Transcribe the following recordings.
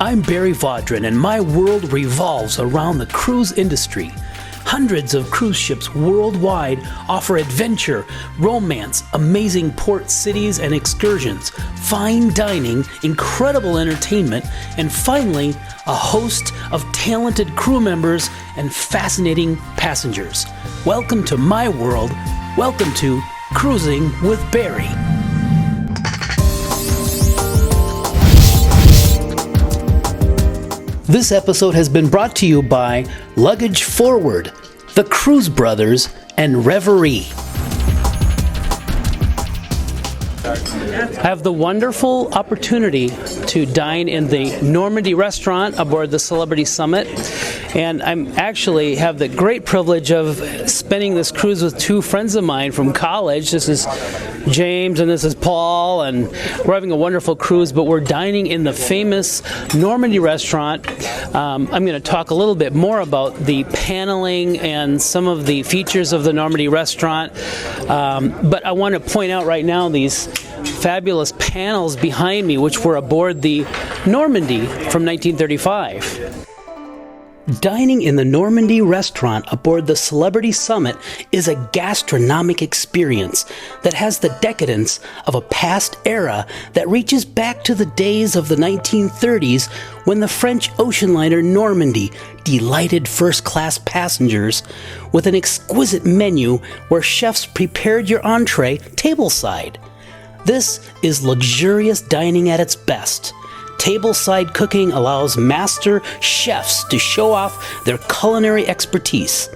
I'm Barry Vaudrin, and my world revolves around the cruise industry. Hundreds of cruise ships worldwide offer adventure, romance, amazing port cities and excursions, fine dining, incredible entertainment, and finally, a host of talented crew members and fascinating passengers. Welcome to my world. Welcome to Cruising with Barry. This episode has been brought to you by Luggage Forward, the Cruise Brothers, and Reverie. I have the wonderful opportunity to dine in the Normandie Restaurant aboard the Celebrity Summit, and I'm actually have the great privilege of spending this cruise with two friends of mine from college. This is James and this is Paul, and we're having a wonderful cruise, but we're dining in the famous Normandie Restaurant. I'm going to talk a little bit more about the paneling and some of the features of the Normandie Restaurant, but I want to point out right now these fabulous panels behind me, which were aboard the Normandie from 1935. Dining in the Normandie Restaurant aboard the Celebrity Summit is a gastronomic experience that has the decadence of a past era that reaches back to the days of the 1930s when the French ocean liner Normandie delighted first-class passengers with an exquisite menu where chefs prepared your entree tableside. This is luxurious dining at its best. Tableside cooking allows master chefs to show off their culinary expertise.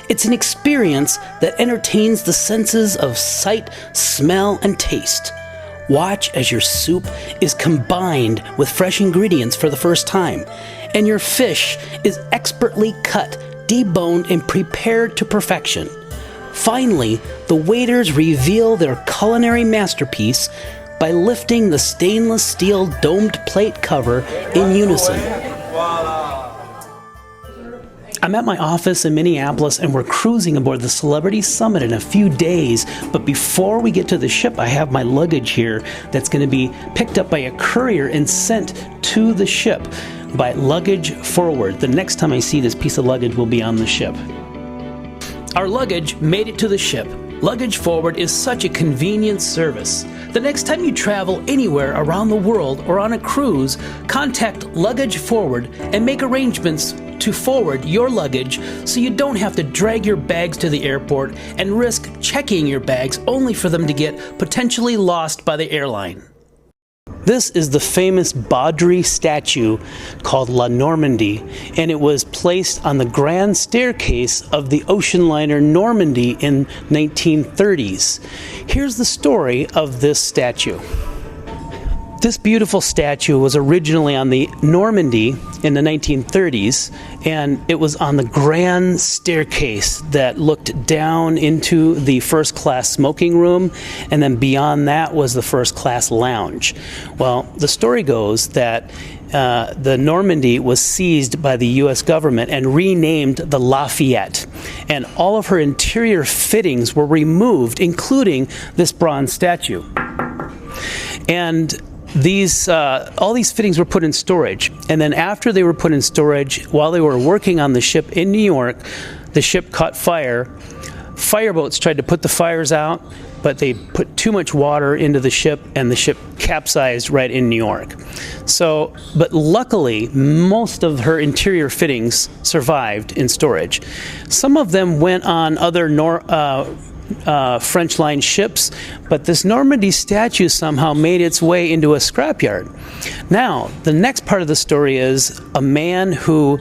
It's an experience that entertains the senses of sight, smell, and taste. Watch as your soup is combined with fresh ingredients for the first time, and your fish is expertly cut, deboned, and prepared to perfection. Finally, the waiters reveal their culinary masterpiece by lifting the stainless steel domed plate cover in unison. I'm at my office in Minneapolis and we're cruising aboard the Celebrity Summit in a few days, but before we get to the ship, I have my luggage here that's going to be picked up by a courier and sent to the ship by Luggage Forward. The next time I see this piece of luggage will be on the ship. Our luggage made it to the ship. Luggage Forward is such a convenient service. The next time you travel anywhere around the world or on a cruise, contact Luggage Forward and make arrangements to forward your luggage so you don't have to drag your bags to the airport and risk checking your bags only for them to get potentially lost by the airline. This is the famous Baudry statue called La Normandie, and it was placed on the grand staircase of the ocean liner Normandie in 1930s. Here's the story of this statue. This beautiful statue was originally on the Normandie in the 1930s, and it was on the grand staircase that looked down into the first-class smoking room, and then beyond that was the first-class lounge. Well, the story goes that the Normandie was seized by the U.S. government and renamed the Lafayette, and all of her interior fittings were removed, including this bronze statue. And all these fittings were put in storage, and then after they were put in storage, while they were working on the ship in New York, the ship caught fire. Fireboats tried to put the fires out, but they put too much water into the ship, and the ship capsized right in New York. But luckily, most of her interior fittings survived in storage. Some of them went on other French line ships, but this Normandie statue somehow made its way into a scrapyard. Now, the next part of the story is a man who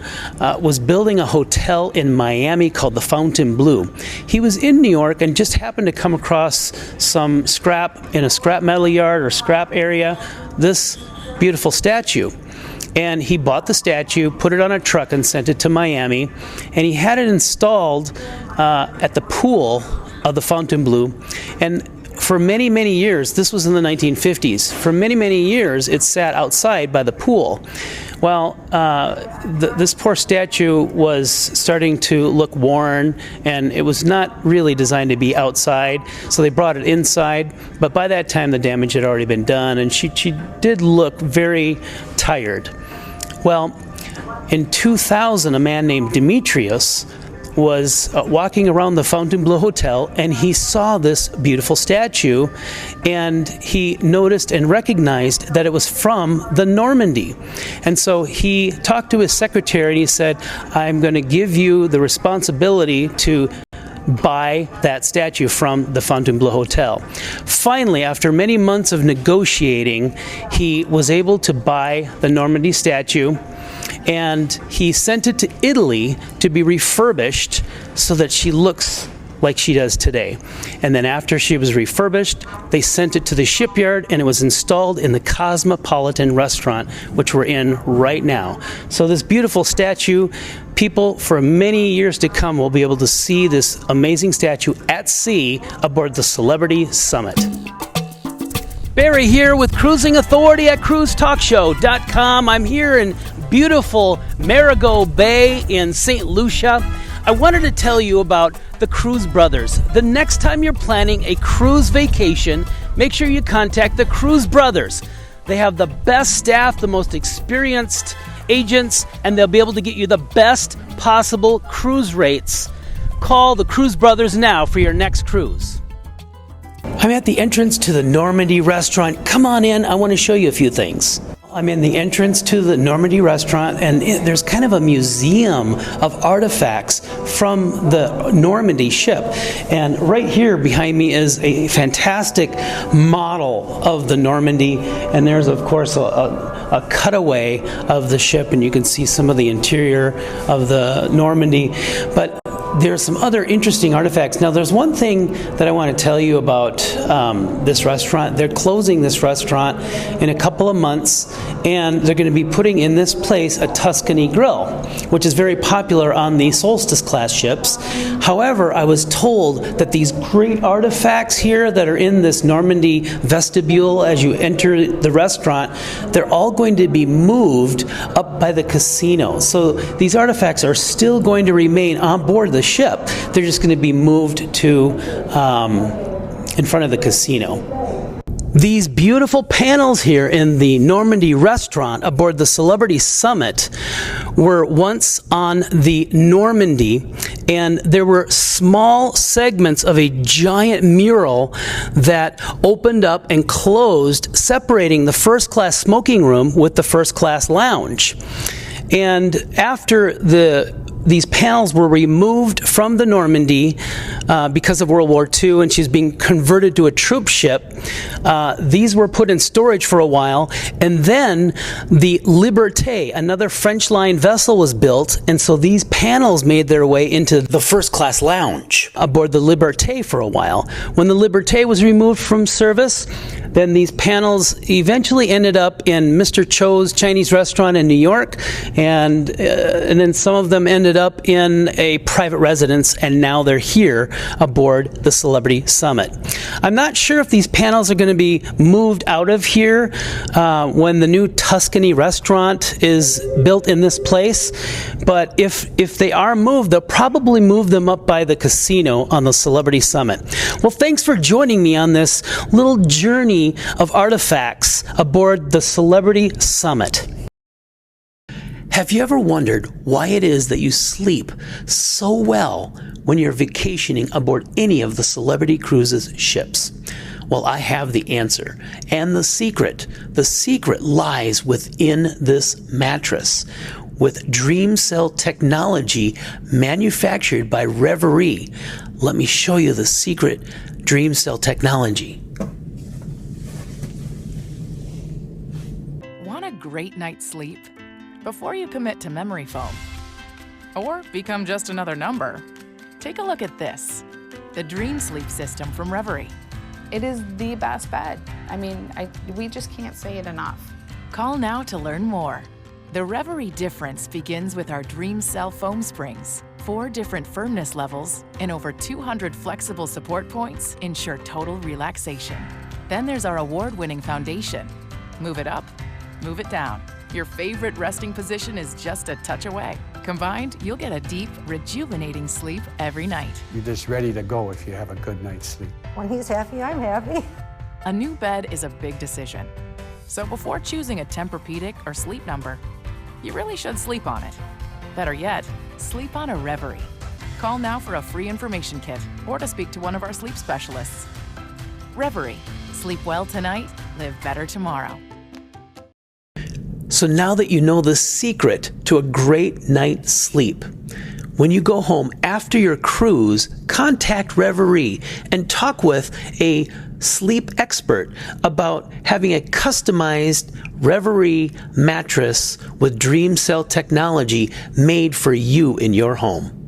was building a hotel in Miami called the Fontainebleau. He was in New York and just happened to come across some scrap in a scrap metal yard or scrap area, this beautiful statue. And he bought the statue, put it on a truck, and sent it to Miami, and he had it installed at the pool of the Fontainebleau, and for many, many years, this was in the 1950s, for many, many years it sat outside by the pool. Well, this poor statue was starting to look worn, and it was not really designed to be outside, so they brought it inside, but by that time the damage had already been done, and she did look very tired. Well, in 2000, a man named Demetrius was walking around the Fontainebleau Hotel, and he saw this beautiful statue, and he noticed and recognized that it was from the Normandie. And so he talked to his secretary and he said, I'm going to give you the responsibility to buy that statue from the Fontainebleau Hotel. Finally, after many months of negotiating, he was able to buy the Normandie statue, and he sent it to Italy to be refurbished so that she looks like she does today. And then after she was refurbished, they sent it to the shipyard, and it was installed in the Cosmopolitan Restaurant, which we're in right now. So this beautiful statue, people for many years to come will be able to see this amazing statue at sea aboard the Celebrity Summit. Barry here with Cruising Authority at cruisetalkshow.com. I'm here in beautiful Marigot Bay in St. Lucia. I wanted to tell you about the Cruise Brothers. The next time you're planning a cruise vacation, make sure you contact the Cruise Brothers. They have the best staff, the most experienced agents, and they'll be able to get you the best possible cruise rates. Call the Cruise Brothers now for your next cruise. I'm at the entrance to the Normandie Restaurant. Come on in, I want to show you a few things. I'm in the entrance to the Normandie Restaurant, and there's kind of a museum of artifacts from the Normandie ship. And right here behind me is a fantastic model of the Normandie, and there's of course a cutaway of the ship, and you can see some of the interior of the Normandie. But there's some other interesting artifacts. Now, there's one thing that I want to tell you about this restaurant. They're closing this restaurant in a couple of months, and they're going to be putting in this place a Tuscany grill, which is very popular on the Solstice class ships. However, I was told that these great artifacts here that are in this Normandie vestibule as you enter the restaurant, they're all going to be moved up by the casino. So these artifacts are still going to remain on board the ship. They're just going to be moved to in front of the casino. These beautiful panels here in the Normandie Restaurant aboard the Celebrity Summit were once on the Normandie, and there were small segments of a giant mural that opened up and closed, separating the first class smoking room with the first class lounge. And after these panels were removed from the Normandie because of World War II, and she's being converted to a troop ship. These were put in storage for a while, and then the Liberté, another French line vessel, was built, and so these panels made their way into the first class lounge aboard the Liberté for a while. When the Liberté was removed from service, then these panels eventually ended up in Mr. Cho's Chinese restaurant in New York, and then some of them ended up in a private residence, and now they're here aboard the Celebrity Summit. I'm not sure if these panels are going to be moved out of here when the new Tuscany restaurant is built in this place, but if they are moved, they'll probably move them up by the casino on the Celebrity Summit. Well, thanks for joining me on this little journey of artifacts aboard the Celebrity Summit. Have you ever wondered why it is that you sleep so well when you're vacationing aboard any of the Celebrity Cruises ships? Well, I have the answer. And the secret lies within this mattress. With Dream Cell technology manufactured by Reverie, let me show you the secret Dream Cell technology. Want a great night's sleep? Before you commit to memory foam or become just another number, take a look at this, the Dream Sleep System from Reverie. It is the best bed. I mean, we just can't say it enough. Call now to learn more. The Reverie difference begins with our Dream Cell foam springs. 4 different firmness levels and over 200 flexible support points ensure total relaxation. Then there's our award-winning foundation. Move it up, move it down. Your favorite resting position is just a touch away. Combined, you'll get a deep, rejuvenating sleep every night. You're just ready to go if you have a good night's sleep. When he's happy, I'm happy. A new bed is a big decision. So before choosing a Tempur-Pedic or Sleep Number, you really should sleep on it. Better yet, sleep on a Reverie. Call now for a free information kit or to speak to one of our sleep specialists. Reverie. Sleep well tonight, live better tomorrow. So now that you know the secret to a great night's sleep, when you go home after your cruise, contact Reverie and talk with a sleep expert about having a customized Reverie mattress with Dream Cell technology made for you in your home.